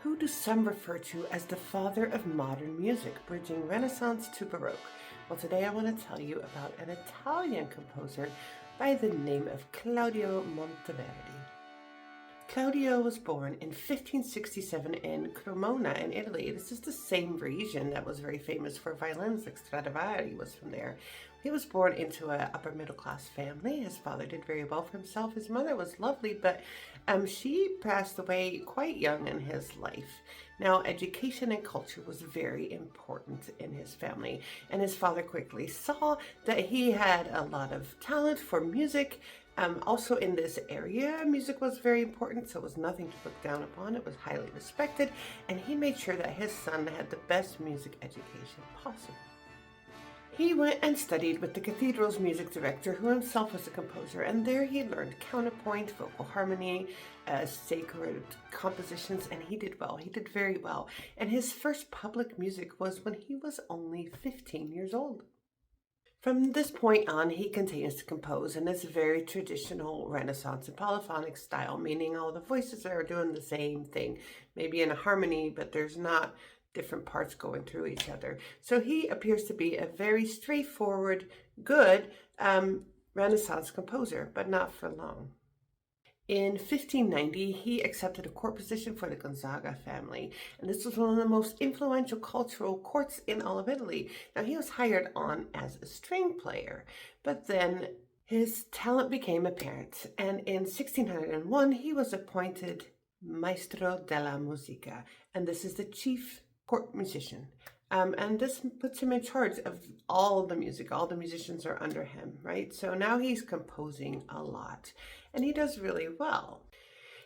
Who do some refer to as the father of modern music, bridging Renaissance to Baroque? Well, today I want to tell you about an Italian composer by the name of Claudio Monteverdi. Claudio was born in 1567 in Cremona in Italy. This is the same region that was very famous for violins, like Stradivari was from there. He was born into an upper middle class family. His father did very well for himself. His mother was lovely, but she passed away quite young in his life. Now, education and culture was very important in his family, and his father quickly saw that he had a lot of talent for music. Also in this area, music was very important, so it was nothing to look down upon. It was highly respected, and he made sure that his son had the best music education possible. He went and studied with the cathedral's music director, who himself was a composer, and there he learned counterpoint, vocal harmony, sacred compositions, and he did well. He did very well. And his first public music was when he was only 15 years old. From this point on, he continues to compose in this very traditional Renaissance and polyphonic style, meaning all the voices are doing the same thing, maybe in a harmony, but there's not different parts going through each other. So he appears to be a very straightforward, good Renaissance composer, but not for long. In 1590, he accepted a court position for the Gonzaga family, and this was one of the most influential cultural courts in all of Italy. Now, he was hired on as a string player, but then his talent became apparent, and in 1601, he was appointed Maestro della Musica, and this is the chief court musician. And this puts him in charge of all the music. All the musicians are under him, right? So now he's composing a lot, and he does really well.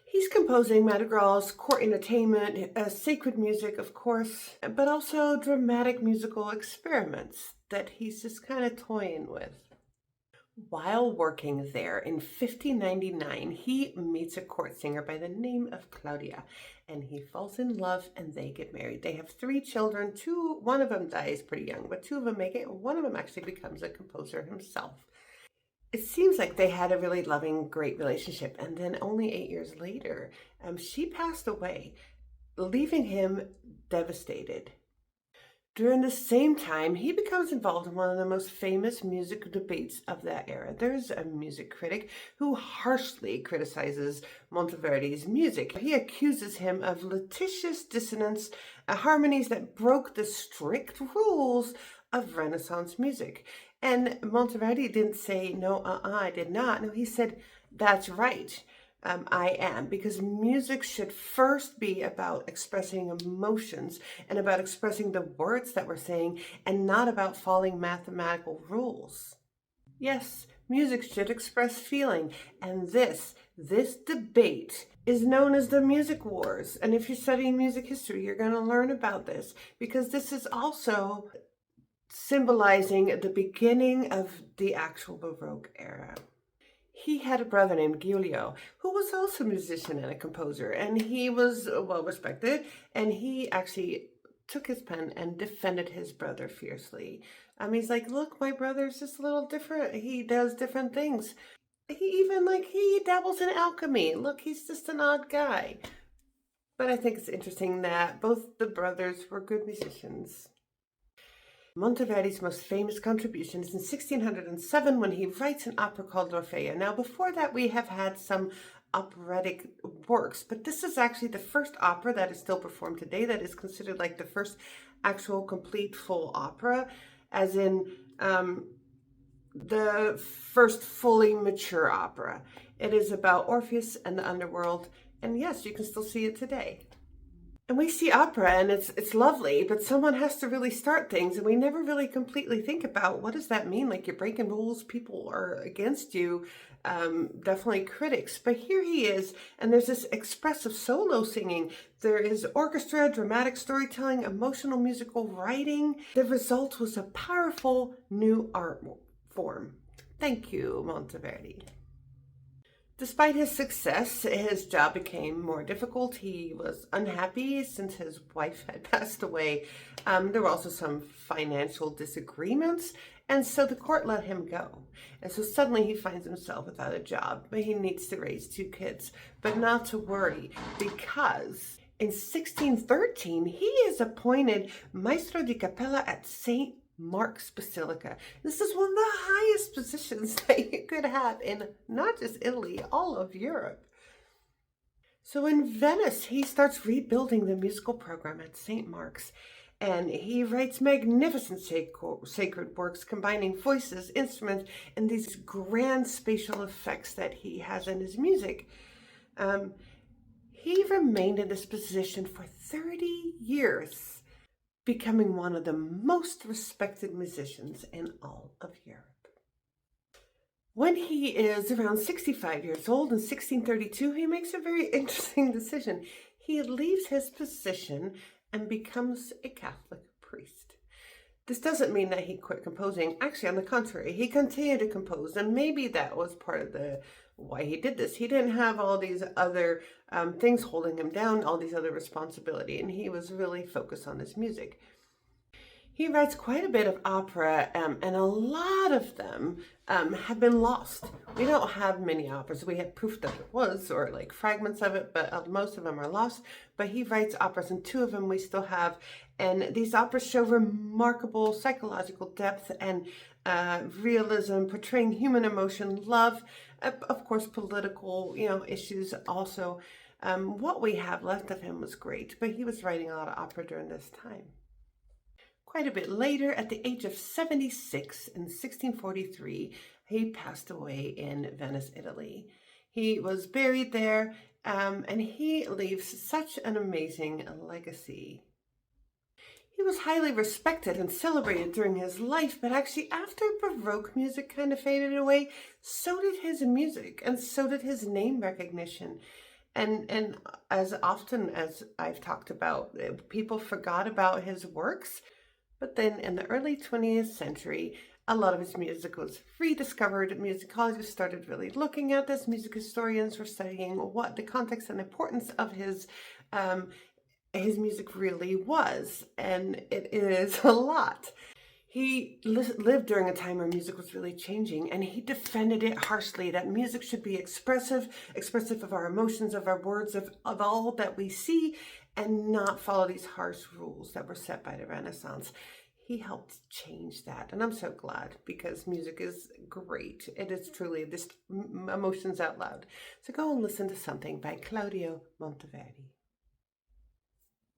He's composing madrigals, court entertainment, sacred music, of course, but also dramatic musical experiments that he's just kind of toying with. While working there in 1599, he meets a court singer by the name of Claudia, and he falls in love and they get married. They have 3 children. One of them dies pretty young, but 2 of them make it. One of them actually becomes a composer himself. It seems like they had a really loving, great relationship, and then only 8 years later, she passed away, leaving him devastated. During the same time, he becomes involved in one of the most famous music debates of that era. There's a music critic who harshly criticizes Monteverdi's music. He accuses him of litigious dissonance, harmonies that broke the strict rules of Renaissance music. And Monteverdi didn't say, no, I did not. No, he said, that's right. I am, because music should first be about expressing emotions and about expressing the words that we're saying and not about following mathematical rules. Yes, music should express feeling, and this debate is known as the music wars. And if you're studying music history, you're going to learn about this, because this is also symbolizing the beginning of the actual Baroque era. He had a brother named Giulio, who was also a musician and a composer, and he was well respected, and he actually took his pen and defended his brother fiercely. He's like, look, my brother's just a little different. He does different things. He dabbles in alchemy. Look, he's just an odd guy. But I think it's interesting that both the brothers were good musicians. Monteverdi's most famous contribution is in 1607 when he writes an opera called L'Orfeo. Now, before that, we have had some operatic works, but this is actually the first opera that is still performed today that is considered like the first actual complete full opera, as in the first fully mature opera. It is about Orpheus and the underworld, and yes, you can still see it today. And we see opera and it's lovely, but someone has to really start things, and we never really completely think about what does that mean? Like, you're breaking rules, people are against you, definitely critics. But here he is, and there's this expressive solo singing. There is orchestra, dramatic storytelling, emotional musical writing. The result was a powerful new art form. Thank you, Monteverdi. Despite his success, his job became more difficult. He was unhappy since his wife had passed away. There were also some financial disagreements, and so the court let him go. And so suddenly he finds himself without a job, but he needs to raise 2 kids. But not to worry, because In 1613, he is appointed Maestro di Capella at St. Mark's Basilica. This is one of the highest positions that you could have in not just Italy, all of Europe. So in Venice, he starts rebuilding the musical program at St. Mark's, and he writes magnificent sacred works combining voices, instruments, and these grand spatial effects that he has in his music. He remained in this position for 30 years, becoming one of the most respected musicians in all of Europe. When he is around 65 years old in 1632, he makes a very interesting decision. He leaves his position and becomes a Catholic priest. This doesn't mean that he quit composing. Actually, on the contrary, he continued to compose, and maybe that was part of the why he did this. He didn't have all these other things holding him down, all these other responsibility, and he was really focused on his music. He writes quite a bit of opera, and a lot of them have been lost. We don't have many operas. We have proof that it was, or like fragments of it, but most of them are lost. But he writes operas, and two of them we still have. And these operas show remarkable psychological depth and realism, portraying human emotion, love, of course, political, issues also. What we have left of him was great, but he was writing a lot of opera during this time. Quite a bit later, at the age of 76 in 1643, he passed away in Venice, Italy. He was buried there, and he leaves such an amazing legacy. He was highly respected and celebrated during his life, but actually after Baroque music kind of faded away, so did his music, and so did his name recognition. And as often as I've talked about, people forgot about his works. But then in the early 20th century, a lot of his music was rediscovered. Musicologists started really looking at this. Music historians were studying what the context and importance of his music really was. And it is a lot. He lived during a time where music was really changing, and he defended it harshly, that music should be expressive of our emotions, of our words, of all that we see, and not follow these harsh rules that were set by the Renaissance. He helped change that, and I'm so glad, because music is great. It is truly this emotions out loud. So go and listen to something by Claudio Monteverdi.